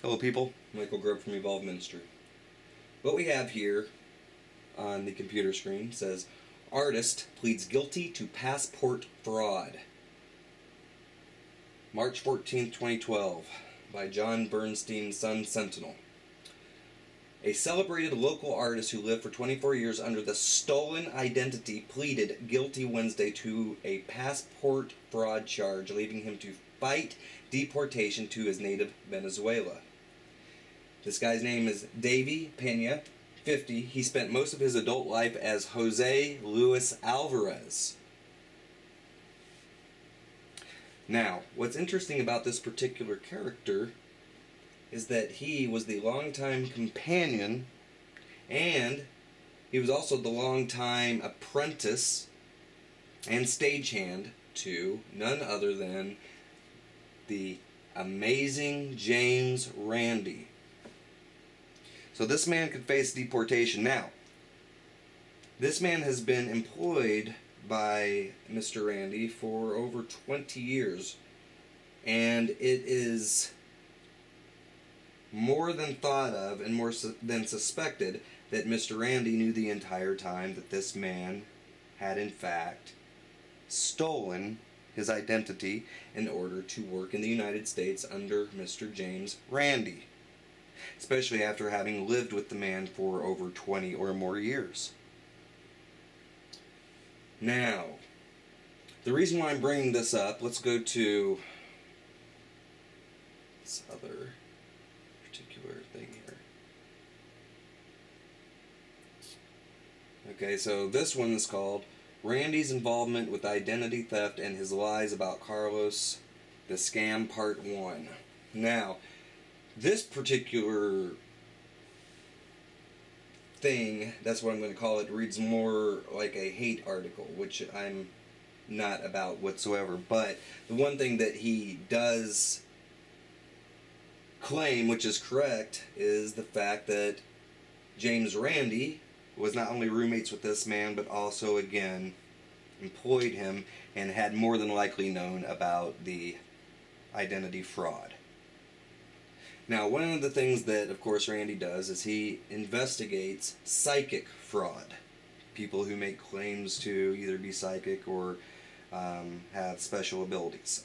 Hello people, Michael Grubb from Evolve Ministry. What we have here on the computer screen says, artist pleads guilty to passport fraud. March 14th, 2012, by John Bernstein, Sun Sentinel. A celebrated local artist who lived for 24 years under the stolen identity pleaded guilty Wednesday to a passport fraud charge, leaving him to fight deportation to his native Venezuela. This guy's name is Davy Pena, 50. He spent most of his adult life as Jose Luis Alvarez. Now, what's interesting about this particular character is that he was the longtime companion, and he was also the longtime apprentice and stagehand to none other than the amazing James Randi. So this man could face deportation. Now, this man has been employed by Mr. Randi for over 20 years, and it is more than thought of and more than suspected that Mr. Randi knew the entire time that this man had in fact stolen his identity in order to work in the United States under Mr. James Randi, especially after having lived with the man for over 20 or more years. Now, the reason why I'm bringing this up, let's go to this other particular thing here. Okay, so this one is called Randi's Involvement with Identity Theft and His Lies About Carlos, the Scam Part 1. Now, this particular thing, that's what I'm going to call it, reads more like a hate article, which I'm not about whatsoever. But the one thing that he does claim, which is correct, is the fact that James Randi was not only roommates with this man, but also, again, employed him and had more than likely known about the identity fraud. Now, one of the things that, of course, Randi does is he investigates psychic fraud. People who make claims to either be psychic or have special abilities.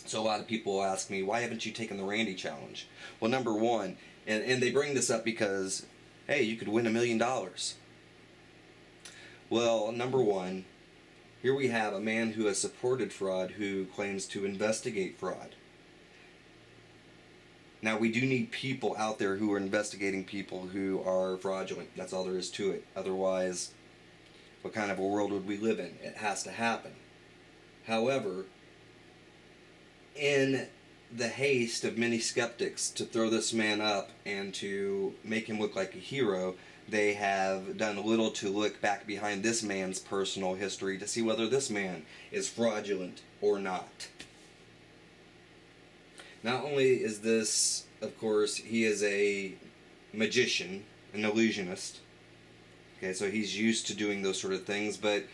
So a lot of people ask me, why haven't you taken the Randi challenge? Well, number one, and they bring this up because, hey, you could win $1 million. Well, number one, here we have a man who has supported fraud who claims to investigate fraud. Now, we do need people out there who are investigating people who are fraudulent. That's all there is to it. Otherwise, what kind of a world would we live in? It has to happen. However, in the haste of many skeptics to throw this man up and to make him look like a hero, they have done little to look back behind this man's personal history to see whether this man is fraudulent or not. Not only is this, of course, he is a magician, an illusionist. Okay, so he's used to doing those sort of things, but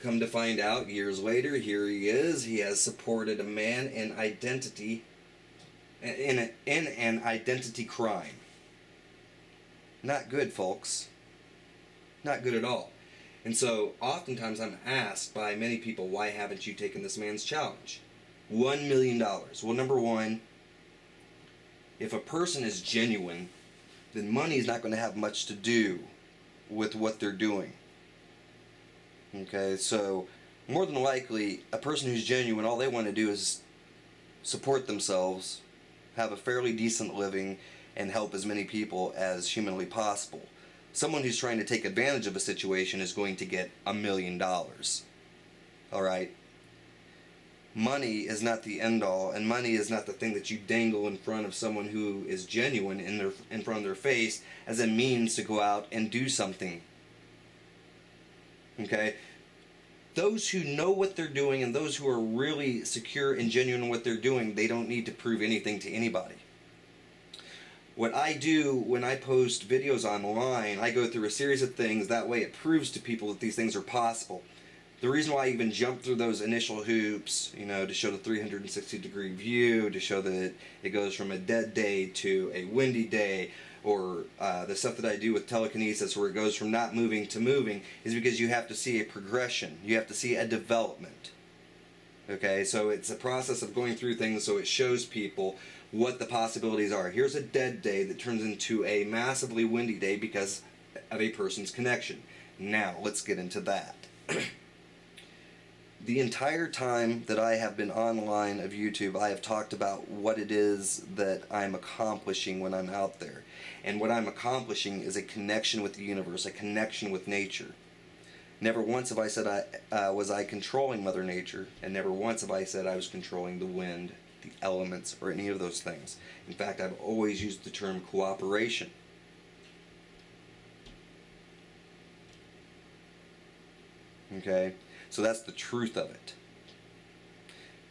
come to find out, years later, here he is. He has supported a man in identity, in an identity crime. Not good, folks. Not good at all. And so, oftentimes I'm asked by many people, why haven't you taken this man's challenge? $1 million. Well, number one, if a person is genuine, then money is not going to have much to do with what they're doing. Okay, so more than likely, a person who's genuine, all they want to do is support themselves, have a fairly decent living, and help as many people as humanly possible. Someone who's trying to take advantage of a situation is going to get $1 million. Alright? Money is not the end-all, and money is not the thing that you dangle in front of someone who is genuine in front of their face as a means to go out and do something. Okay? Those who know what they're doing and those who are really secure and genuine in what they're doing, they don't need to prove anything to anybody. What I do when I post videos online, I go through a series of things. That way it proves to people that these things are possible. The reason why I even jumped through those initial hoops, to show the 360-degree view, to show that it goes from a dead day to a windy day, or the stuff that I do with telekinesis where it goes from not moving to moving, is because you have to see a progression. You have to see a development. Okay, so it's a process of going through things so it shows people what the possibilities are. Here's a dead day that turns into a massively windy day because of a person's connection. Now, let's get into that. The entire time that I have been online of YouTube, I have talked about what it is that I'm accomplishing when I'm out there. And what I'm accomplishing is a connection with the universe, a connection with nature. Never once have I said was I controlling Mother Nature, and never once have I said I was controlling the wind, the elements, or any of those things. In fact, I've always used the term cooperation. Okay? So that's the truth of it.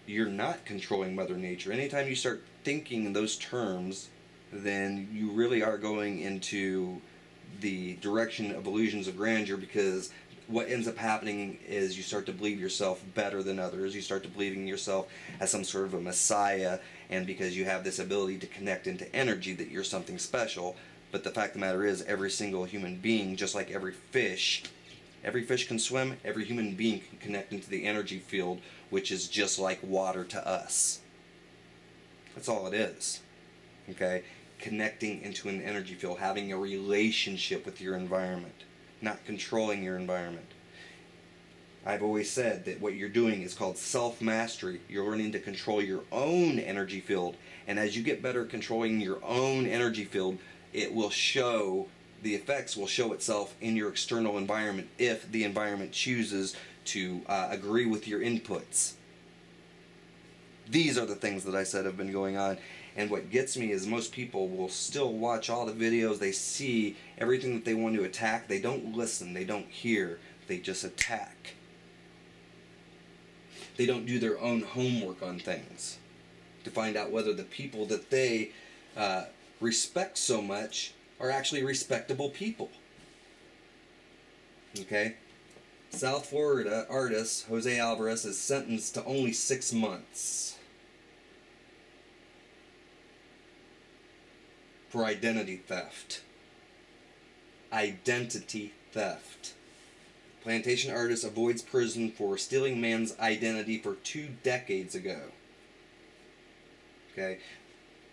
You're not controlling Mother Nature. Anytime you start thinking in those terms, then you really are going into the direction of illusions of grandeur, because what ends up happening is you start to believe yourself better than others. You start to believing yourself as some sort of a messiah, and because you have this ability to connect into energy, that you're something special. But the fact of the matter is, every single human being, just like every fish can swim, every human being can connect into the energy field, which is just like water to us. That's all it is. Okay? Connecting into an energy field, having a relationship with your environment, not controlling your environment. I've always said that what you're doing is called self-mastery. You're learning to control your own energy field, and as you get better at controlling your own energy field, it will show, the effects will show itself in your external environment if the environment chooses to agree with your inputs. These are the things that I said have been going on. And what gets me is most people will still watch all the videos. They see everything that they want to attack. They don't listen. They don't hear. They just attack. They don't do their own homework on things to find out whether the people that they respect so much are actually respectable people. Okay? South Florida artist Jose Alvarez is sentenced to only 6 months for identity theft. Identity theft. Plantation artist avoids prison for stealing man's identity for 2 decades ago. Okay.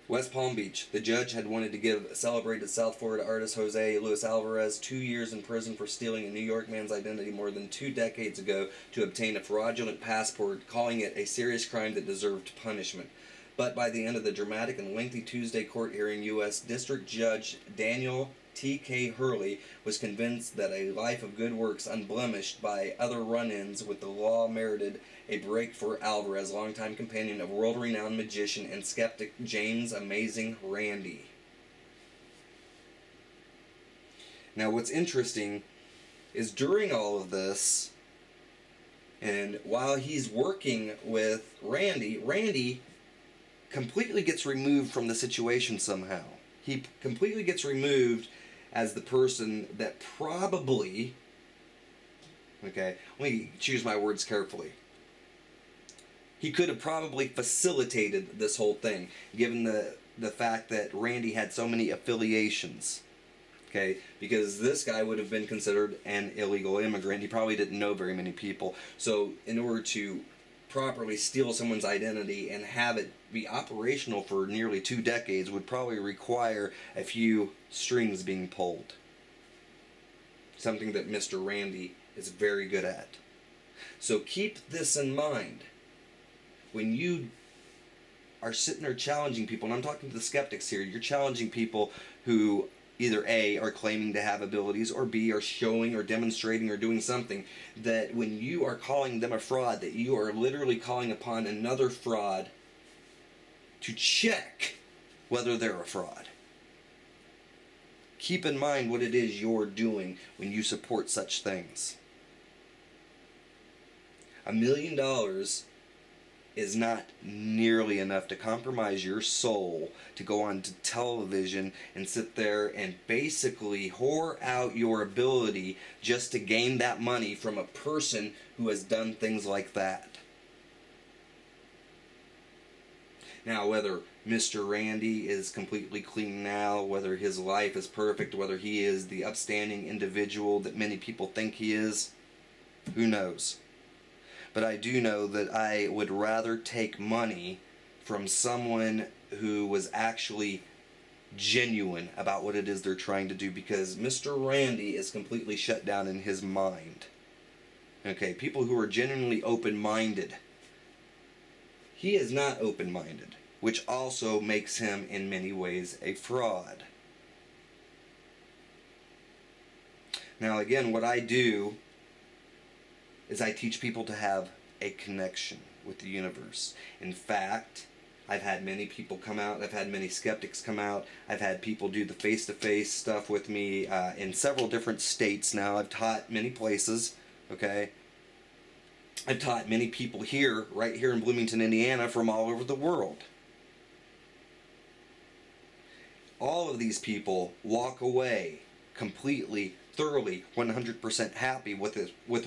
West Palm Beach. The judge had wanted to give celebrated South Florida artist Jose Luis Alvarez 2 years in prison for stealing a New York man's identity more than 2 decades ago to obtain a fraudulent passport, calling it a serious crime that deserved punishment. But by the end of the dramatic and lengthy Tuesday court hearing, U.S. District Judge Daniel T.K. Hurley was convinced that a life of good works unblemished by other run-ins with the law merited a break for Alvarez, longtime companion of world-renowned magician and skeptic James Amazing Randi. Now what's interesting is during all of this, and while he's working with Randi completely gets removed from the situation somehow. He completely gets removed as the person that probably, okay, let me choose my words carefully. He could have probably facilitated this whole thing, given the fact that Randi had so many affiliations. Okay, because this guy would have been considered an illegal immigrant. He probably didn't know very many people. So in order to properly steal someone's identity and have it be operational for nearly 2 decades would probably require a few strings being pulled. Something that Mr. Randi is very good at. So keep this in mind. When you are sitting there challenging people, and I'm talking to the skeptics here, you're challenging people who either A, are claiming to have abilities, or B, are showing or demonstrating or doing something, that when you are calling them a fraud, that you are literally calling upon another fraud to check whether they're a fraud. Keep in mind what it is you're doing when you support such things. $1 million is not nearly enough to compromise your soul to go on to television and sit there and basically whore out your ability just to gain that money from a person who has done things like that. Now, whether Mr. Randi is completely clean now, whether his life is perfect, whether he is the upstanding individual that many people think he is, who knows? But I do know that I would rather take money from someone who was actually genuine about what it is they're trying to do, because Mr. Randi is completely shut down in his mind. Okay, people who are genuinely open-minded. He is not open-minded, which also makes him in many ways a fraud. Now again, what I do is I teach people to have a connection with the universe. In fact, I've had many people come out, I've had many skeptics come out, I've had people do the face-to-face stuff with me in several different states now. I've taught many places, okay? I've taught many people here, right here in Bloomington, Indiana, from all over the world. All of these people walk away completely, thoroughly, 100% happy with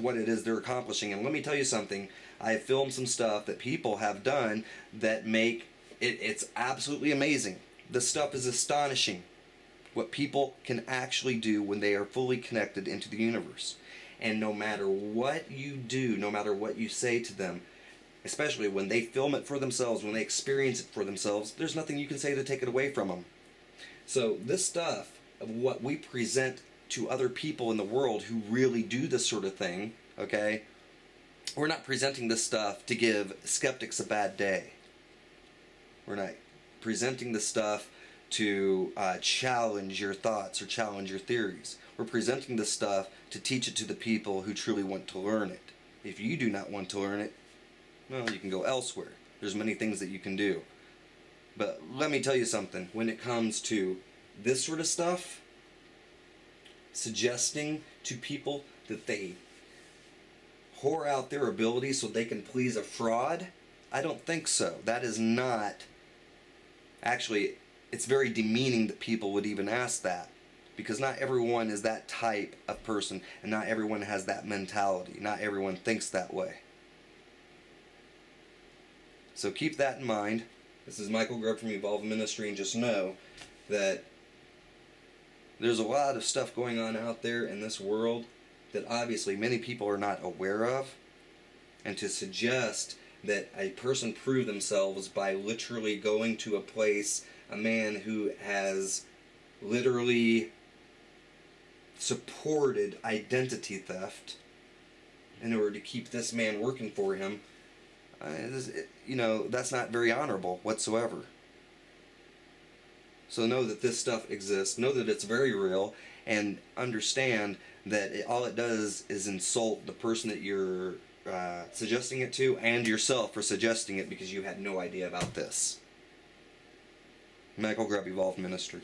what it is they're accomplishing. And let me tell you something, I have filmed some stuff that people have done that make it's absolutely amazing. The stuff is astonishing, what people can actually do when they are fully connected into the universe. And no matter what you do, no matter what you say to them, especially when they film it for themselves, when they experience it for themselves, there's nothing you can say to take it away from them. So this stuff of what we present to other people in the world who really do this sort of thing, okay, we're not presenting this stuff to give skeptics a bad day. We're not presenting this stuff to challenge your thoughts or challenge your theories. We're presenting this stuff to teach it to the people who truly want to learn it. If you do not want to learn it, well, you can go elsewhere. There's many things that you can do. But let me tell you something. When it comes to this sort of stuff, suggesting to people that they whore out their ability so they can please a fraud, I don't think so. That is not... Actually, it's very demeaning that people would even ask that, because not everyone is that type of person, and not everyone has that mentality. Not everyone thinks that way. So keep that in mind. This is Michael Grubb from Evolve Ministry, and just know that there's a lot of stuff going on out there in this world that obviously many people are not aware of, and to suggest that a person prove themselves by literally going to a place, a man who has literally supported identity theft in order to keep this man working for him, that's not very honorable whatsoever. So know that this stuff exists, know that it's very real, and understand that all it does is insult the person that you're suggesting it to, and yourself for suggesting it because you had no idea about this. Michael Grubb, Evolve Ministry.